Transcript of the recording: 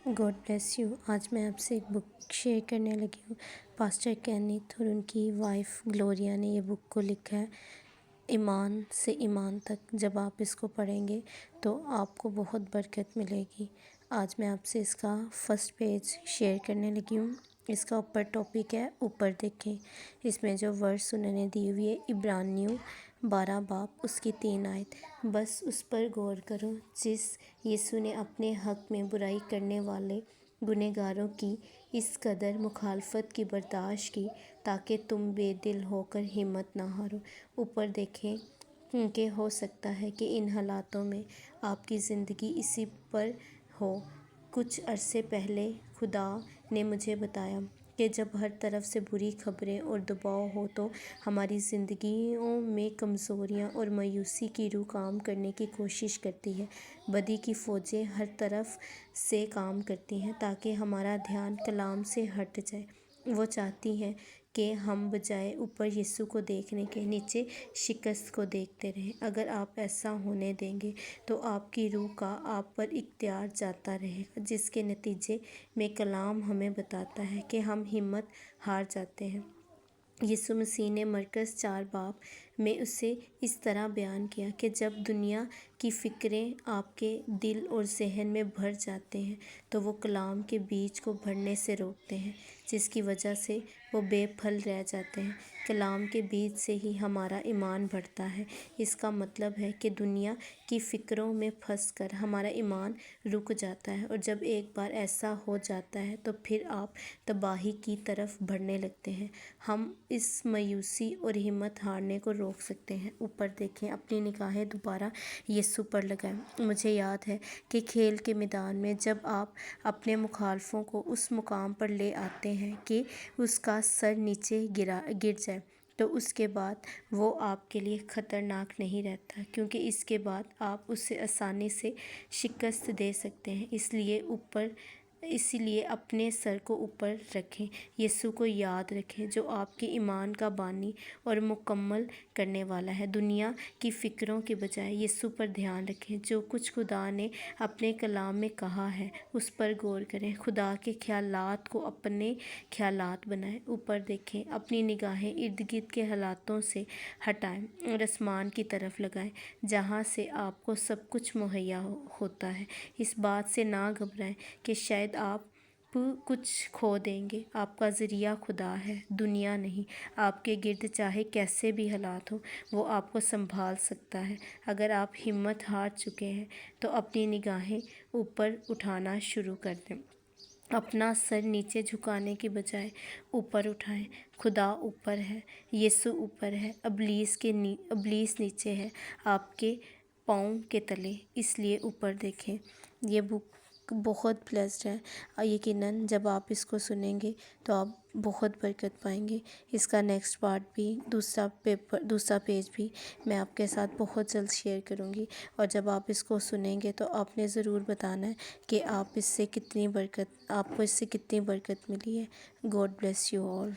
God bless you. آج میں آپ سے ایک بک شیئر کرنے لگی ہوں۔ پاسٹر کینتھ اور ان کی وائف گلوریا نے یہ بک کو لکھا ہے، ایمان سے ایمان تک۔ جب آپ اس کو پڑھیں گے تو آپ کو بہت برکت ملے گی۔ آج میں آپ سے اس کا فرسٹ پیج شیئر کرنے لگی ہوں۔ اس کا اوپر ٹاپک ہے اوپر دیکھیں۔ اس میں جو ورس انہوں نے دی ہوئی ہے عبرانیوں 12 باب اس کی 3 آیت، بس اس پر غور کرو جس یسوع نے اپنے حق میں برائی کرنے والے گنہگاروں کی اس قدر مخالفت کی برداشت کی تاکہ تم بے دل ہو کر ہمت نہ ہارو۔ اوپر دیکھیں کہ ہو سکتا ہے کہ ان حالاتوں میں آپ کی زندگی اسی پر ہو۔ کچھ عرصے پہلے خدا نے مجھے بتایا کہ جب ہر طرف سے بری خبریں اور دباؤ ہو تو ہماری زندگیوں میں کمزوریاں اور مایوسی کی روح کام کرنے کی کوشش کرتی ہے۔ بدی کی فوجیں ہر طرف سے کام کرتی ہیں تاکہ ہمارا دھیان کلام سے ہٹ جائے۔ وہ چاہتی ہیں کہ ہم بجائے اوپر یسوع کو دیکھنے کے نیچے شکست کو دیکھتے رہیں۔ اگر آپ ایسا ہونے دیں گے تو آپ کی روح کا آپ پر اختیار جاتا رہے گا، جس کے نتیجے میں کلام ہمیں بتاتا ہے کہ ہم ہمت ہار جاتے ہیں۔ یسوع مسیح نے مرکز 4 باب میں اسے اس طرح بیان کیا کہ جب دنیا کی فکریں آپ کے دل اور ذہن میں بھر جاتے ہیں تو وہ کلام کے بیج کو بڑھنے سے روکتے ہیں، جس کی وجہ سے وہ بے پھل رہ جاتے ہیں۔ کلام کے بیج سے ہی ہمارا ایمان بڑھتا ہے۔ اس کا مطلب ہے کہ دنیا کی فکروں میں پھنس کر ہمارا ایمان رک جاتا ہے، اور جب ایک بار ایسا ہو جاتا ہے تو پھر آپ تباہی کی طرف بڑھنے لگتے ہیں۔ ہم اس مایوسی اور ہمت ہارنے کو روک سکتے ہیں۔ اوپر دیکھیں، اپنی نگاہیں دوبارہ یسوع پر لگائیں۔ مجھے یاد ہے کہ کھیل کے میدان میں جب آپ اپنے مخالفوں کو اس مقام پر لے آتے ہیں کہ اس کا سر نیچے گر جائے تو اس کے بعد وہ آپ کے لیے خطرناک نہیں رہتا، کیونکہ اس کے بعد آپ اسے آسانی سے شکست دے سکتے ہیں۔ اسی لیے اپنے سر کو اوپر رکھیں، یسوع کو یاد رکھیں جو آپ کے ایمان کا بانی اور مکمل کرنے والا ہے۔ دنیا کی فکروں کے بجائے یسوع پر دھیان رکھیں۔ جو کچھ خدا نے اپنے کلام میں کہا ہے اس پر غور کریں۔ خدا کے خیالات کو اپنے خیالات بنائیں۔ اوپر دیکھیں، اپنی نگاہیں ارد گرد کے حالاتوں سے ہٹائیں اور آسمان کی طرف لگائیں جہاں سے آپ کو سب کچھ مہیا ہوتا ہے۔ اس بات سے نہ گھبرائیں کہ شاید آپ کچھ کھو دیں گے۔ آپ کا ذریعہ خدا ہے، دنیا نہیں۔ آپ کے گرد چاہے کیسے بھی حالات ہوں، وہ آپ کو سنبھال سکتا ہے۔ اگر آپ ہمت ہار چکے ہیں تو اپنی نگاہیں اوپر اٹھانا شروع کر دیں۔ اپنا سر نیچے جھکانے کی بجائے اوپر اٹھائیں۔ خدا اوپر ہے، یسوع اوپر ہے، ابلیس نیچے ہے، آپ کے پاؤں کے تلے۔ اس لیے اوپر دیکھیں۔ یہ بک بہت بلیسڈ ہے۔ یقیناً جب آپ اس کو سنیں گے تو آپ بہت برکت پائیں گے۔ اس کا نیکسٹ پارٹ بھی، دوسرا پیج بھی میں آپ کے ساتھ بہت جلد شیئر کروں گی، اور جب آپ اس کو سنیں گے تو آپ نے ضرور بتانا ہے کہ آپ کو اس سے کتنی برکت ملی ہے۔ God bless you all.